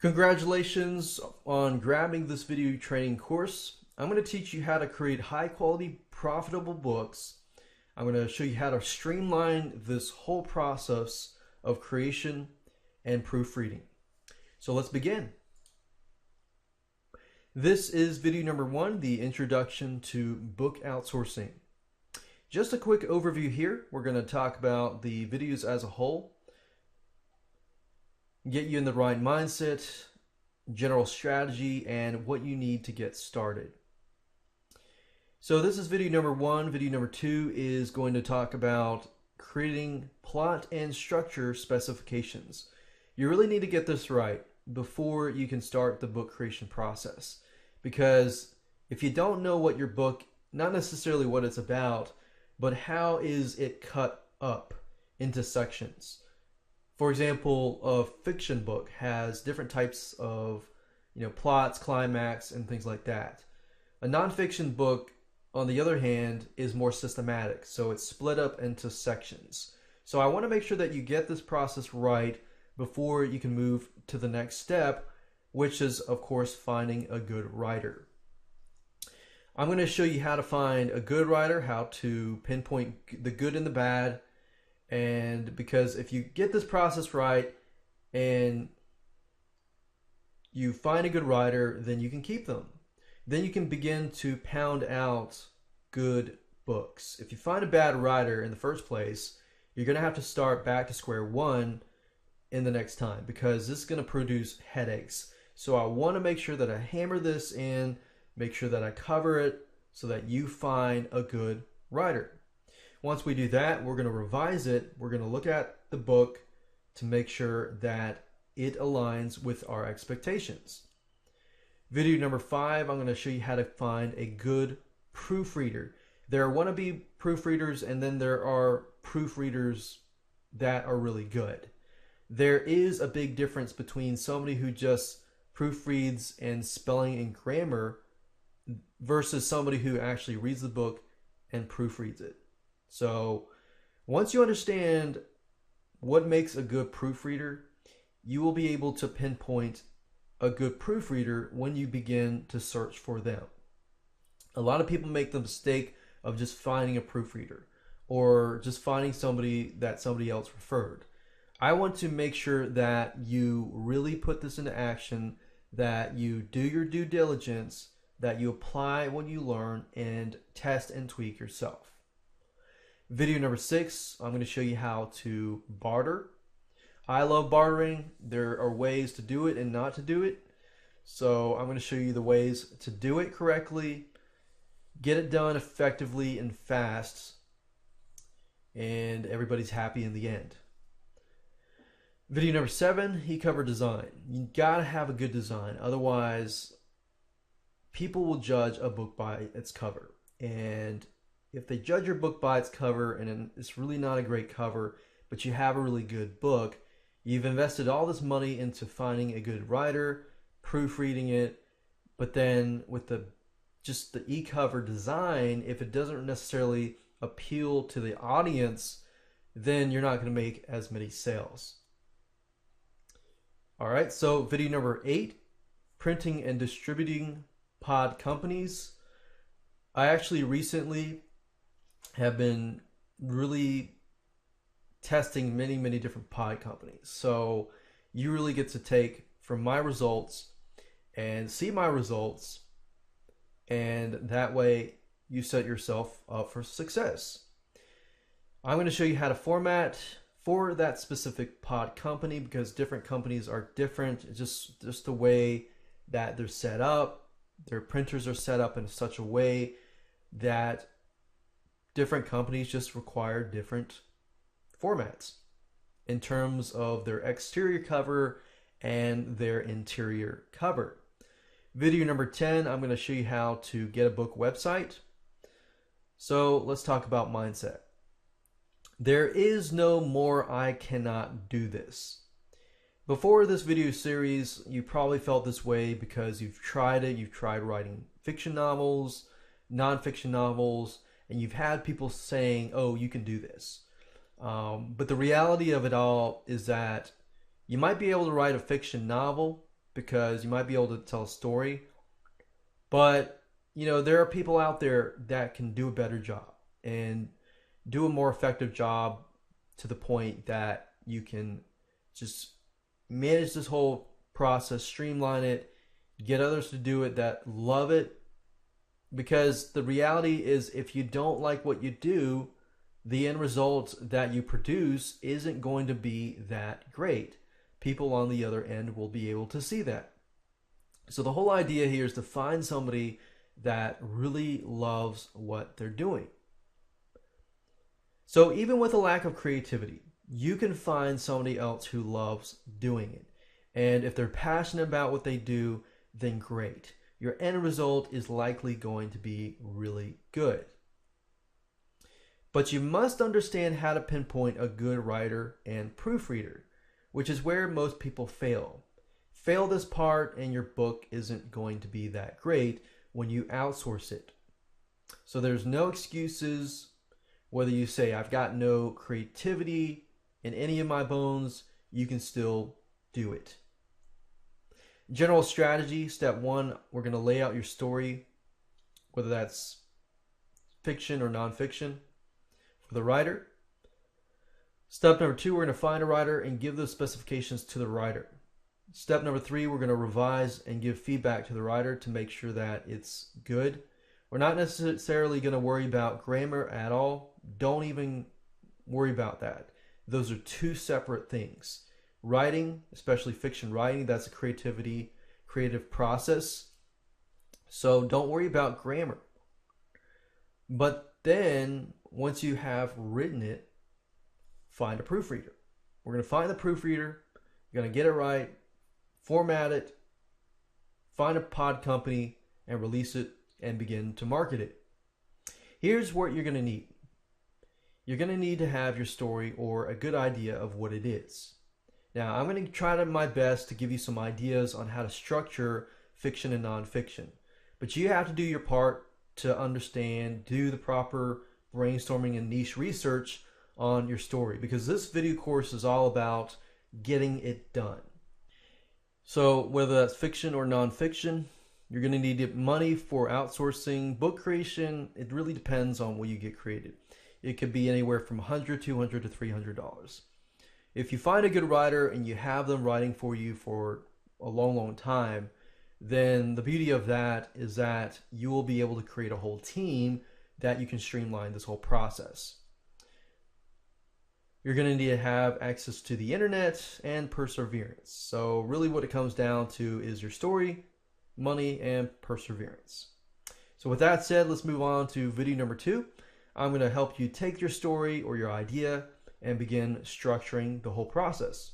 Congratulations on grabbing this video training course. I'm going to teach you how to create high quality, profitable books. I'm going to show you how to streamline this whole process of creation and proofreading. So let's begin. This is video number 1, the introduction to book outsourcing. Just a quick overview here. We're going to talk about the videos as a whole, get you in the right mindset, general strategy, and what you need to get started. So this is video number 1. Video number 2 is going to talk about creating plot and structure specifications. You really need to get this right before you can start the book creation process, because if you don't know what your book, not necessarily what it's about, but how is it cut up into sections. For example, a fiction book has different types of plots, climax, and things like that. A nonfiction book, on the other hand, is more systematic, so it's split up into sections. So I want to make sure that you get this process right before you can move to the next step, which is, of course, finding a good writer. I'm going to show you how to find a good writer, how to pinpoint the good and the bad, and because if you get this process right and you find a good writer, then you can keep them. Then you can begin to pound out good books. If you find a bad writer in the first place, you're going to have to start back to square one in the next time, because this is going to produce headaches. So I want to make sure that I hammer this in, make sure that I cover it so that you find a good writer. Once we do that, we're going to revise it. We're going to look at the book to make sure that it aligns with our expectations. Video number 5, I'm going to show you how to find a good proofreader. There are wannabe proofreaders, and then there are proofreaders that are really good. There is a big difference between somebody who just proofreads and spelling and grammar versus somebody who actually reads the book and proofreads it. So once you understand what makes a good proofreader, you will be able to pinpoint a good proofreader when you begin to search for them. A lot of people make the mistake of just finding a proofreader or just finding somebody that somebody else referred. I want to make sure that you really put this into action, that you do your due diligence, that you apply what you learn and test and tweak yourself. Video number 6, I'm going to show you how to barter. I love bartering. There are ways to do it and not to do it. So I'm going to show you the ways to do it correctly, get it done effectively and fast, and everybody's happy in the end. Video number 7, he covered design. You gotta have a good design, otherwise people will judge a book by its cover. And if they judge your book by its cover and it's really not a great cover, but you have a really good book, you've invested all this money into finding a good writer, proofreading it, but then with just the e-cover design, if it doesn't necessarily appeal to the audience, then you're not going to make as many sales. All right, so video number 8, printing and distributing pod companies. I actually recently have been really testing many different pod companies. So you really get to take from my results and see my results, and that way you set yourself up for success. I'm going to show you how to format for that specific pod company, because different companies are different. It's just the way that they're set up. Their printers are set up in such a way that different companies just require different formats in terms of their exterior cover and their interior cover. Video number 10, I'm going to show you how to get a book website. So let's talk about mindset. There is no more I cannot do this. Before this video series, you probably felt this way because you've tried it. You've tried writing fiction novels, nonfiction novels, and you've had people saying, oh, you can do this. But the reality of it all is that you might be able to write a fiction novel, because you might be able to tell a story, but there are people out there that can do a better job and do a more effective job to the point that you can just manage this whole process, streamline it, get others to do it that love it. Because the reality is, if you don't like what you do, the end result that you produce isn't going to be that great. People on the other end will be able to see that. So the whole idea here is to find somebody that really loves what they're doing. So even with a lack of creativity, you can find somebody else who loves doing it. And if they're passionate about what they do, then great. Your end result is likely going to be really good. But you must understand how to pinpoint a good writer and proofreader, which is where most people fail. Fail this part and your book isn't going to be that great when you outsource it. So there's no excuses. Whether you say, I've got no creativity in any of my bones, you can still do it. General strategy, step 1, we're going to lay out your story, whether that's fiction or nonfiction, for the writer. Step number 2, we're going to find a writer and give those specifications to the writer. Step number 3, we're going to revise and give feedback to the writer to make sure that it's good. We're not necessarily going to worry about grammar at all. Don't even worry about that. Those are two separate things. Writing, especially fiction writing, that's a creative process. So don't worry about grammar. But then, once you have written it, find a proofreader. We're going to find the proofreader. You're going to get it right, format it, find a pod company, and release it and begin to market it. Here's what you're going to need. You're going to need to have your story or a good idea of what it is. Now, I'm going to try my best to give you some ideas on how to structure fiction and nonfiction. But you have to do your part to understand, do the proper brainstorming and niche research on your story, because this video course is all about getting it done. So whether that's fiction or nonfiction, you're going to need money for outsourcing book creation. It really depends on what you get created. It could be anywhere from $100, $200 to $300. If you find a good writer and you have them writing for you for a long, long time, then the beauty of that is that you will be able to create a whole team that you can streamline this whole process. You're going to need to have access to the internet and perseverance. So really what it comes down to is your story, money, and perseverance. So with that said, let's move on to video number 2. I'm going to help you take your story or your idea and begin structuring the whole process.